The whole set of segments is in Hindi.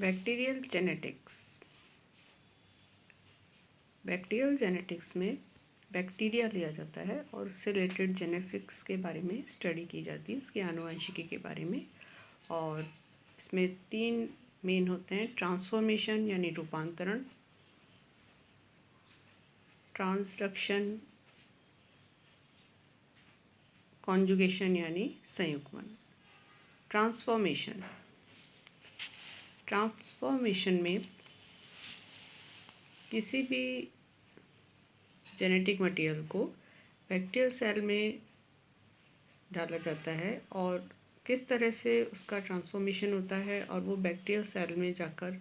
बैक्टीरियल जेनेटिक्स में बैक्टीरिया लिया जाता है और उससे रिलेटेड जेनेटिक्स के बारे में स्टडी की जाती है, उसकी आनुवंशिकी के बारे में। और इसमें 3 मेन होते हैं: ट्रांसफॉर्मेशन यानी रूपांतरण, ट्रांसडक्शन, कॉन्जुगेशन यानी संयुग्मन। ट्रांसफॉर्मेशन में किसी भी जेनेटिक मटेरियल को बैक्टीरियल सेल में डाला जाता है और किस तरह से उसका ट्रांसफॉर्मेशन होता है और वो बैक्टीरियल सेल में जाकर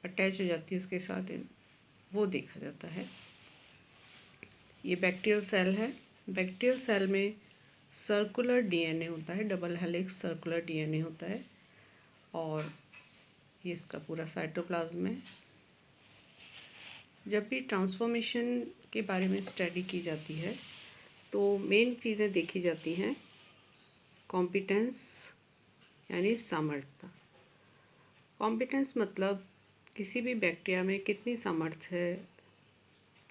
अटैच हो जाती है उसके साथ, वो देखा जाता है। ये बैक्टीरियल सेल है। बैक्टीरियल सेल में सर्कुलर डीएनए होता है, डबल हेलिक्स सर्कुलर डीएनए होता है और ये इसका पूरा साइटोप्लाज्म है। जब भी ट्रांसफॉर्मेशन के बारे में स्टडी की जाती है तो मेन चीज़ें देखी जाती हैं: कॉम्पिटेंस यानी सामर्थ्य। कॉम्पिटेंस मतलब किसी भी बैक्टीरिया में कितनी सामर्थ्य है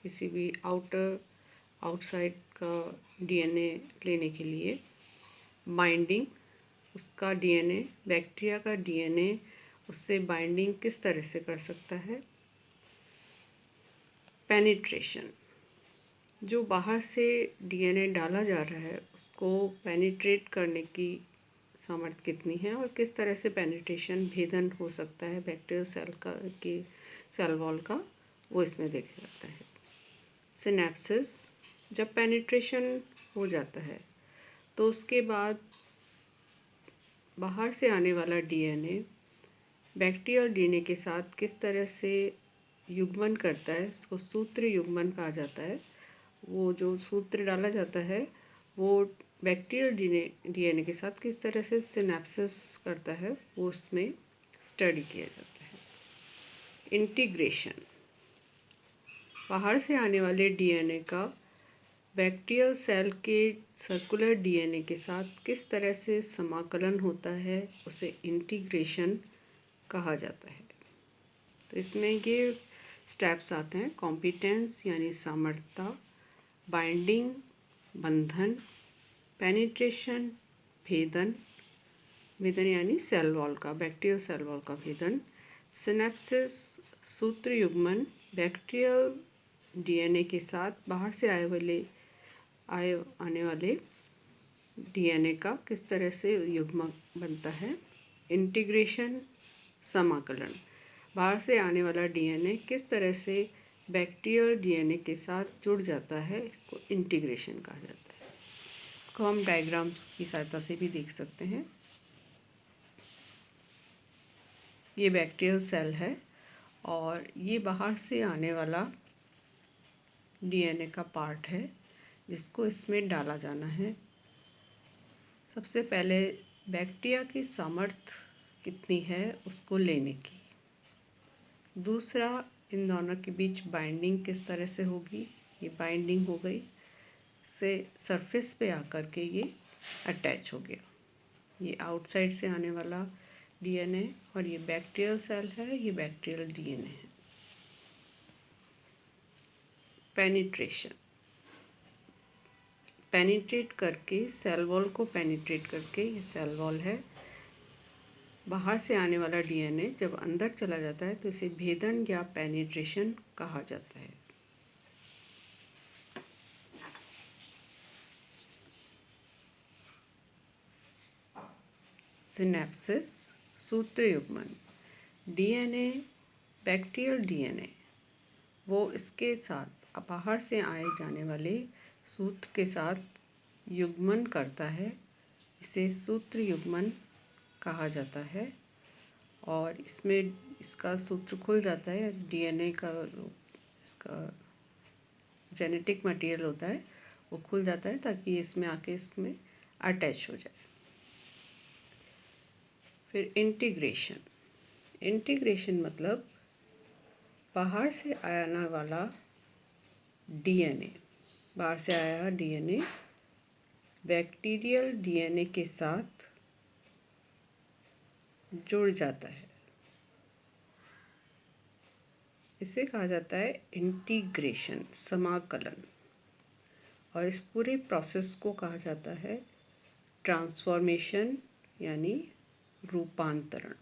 किसी भी आउटसाइड का डीएनए लेने के लिए। बाइंडिंग, उसका डीएनए, बैक्टीरिया का डीएनए उससे बाइंडिंग किस तरह से कर सकता है। पेनिट्रेशन, जो बाहर से डीएनए डाला जा रहा है उसको पेनिट्रेट करने की सामर्थ्य कितनी है और किस तरह से पेनिट्रेशन, भेदन हो सकता है बैक्टीरियल सेल का की सेल वॉल का, वो इसमें देखा जाता है। सिनेप्सिस, जब पेनिट्रेशन हो जाता है तो उसके बाद बाहर से आने वाला डीएनए बैक्टीरियल डीएनए के साथ किस तरह से युग्मन करता है, इसको सूत्र युग्मन कहा जाता है। वो जो सूत्र डाला जाता है वो बैक्टीरियल डीएनए के साथ किस तरह से सिनेप्सिस करता है, वो उसमें स्टडी किया जाता है। इंटीग्रेशन, बाहर से आने वाले डीएनए का बैक्टीरियल सेल के सर्कुलर डीएनए के साथ किस तरह से समाकलन होता है, उसे इंटीग्रेशन कहा जाता है। तो इसमें ये स्टेप्स आते हैं: कॉम्पिटेंस यानी सामर्थ्य, बाइंडिंग बंधन, पेनिट्रेशन भेदन, भेदन यानी सेल वॉल का, बैक्टीरियल सेल वॉल का भेदन, सिनेप्सिस सूत्र युग्मन, बैक्टीरियल डीएनए के साथ बाहर से आने वाले डीएनए का किस तरह से युग्म बनता है। इंटीग्रेशन समाकलन, बाहर से आने वाला डीएनए किस तरह से बैक्टीरियल डीएनए के साथ जुड़ जाता है, इसको इंटीग्रेशन कहा जाता है। इसको हम डायग्राम्स की सहायता से भी देख सकते हैं। ये बैक्टीरियल सेल है और ये बाहर से आने वाला डीएनए का पार्ट है जिसको इसमें डाला जाना है। सबसे पहले बैक्टीरिया की सामर्थ्य कितनी है उसको लेने की, दूसरा इन दोनों के बीच बाइंडिंग किस तरह से होगी, ये बाइंडिंग हो गई, से सरफेस पे आकर के ये अटैच हो गया। ये आउटसाइड से आने वाला डीएनए और ये बैक्टीरियल सेल है, ये बैक्टीरियल डीएनए है। पेनिट्रेशन, पेनिट्रेट करके सेल वॉल को पेनिट्रेट करके, ये सेल वॉल है, बाहर से आने वाला डीएनए जब अंदर चला जाता है तो इसे भेदन या पेनिट्रेशन कहा जाता है। सिनेप्सिस सूत्र युग्मन, डीएनए बैक्टीरियल डीएनए वो इसके साथ बाहर से आए जाने वाले सूत्र के साथ युग्मन करता है, इसे सूत्र युग्मन कहा जाता है। और इसमें इसका सूत्र खुल जाता है, डीएनए का इसका जेनेटिक मटेरियल होता है वो खुल जाता है ताकि इसमें आके इसमें अटैच हो जाए। फिर इंटीग्रेशन, इंटीग्रेशन मतलब बाहर से आने वाला डीएनए, बाहर से आया डीएनए बैक्टीरियल डीएनए के साथ जुड़ जाता है। इसे कहा जाता है इंटीग्रेशन, समाकलन। और इस पूरे प्रोसेस को कहा जाता है ट्रांसफॉर्मेशन यानी रूपांतरण।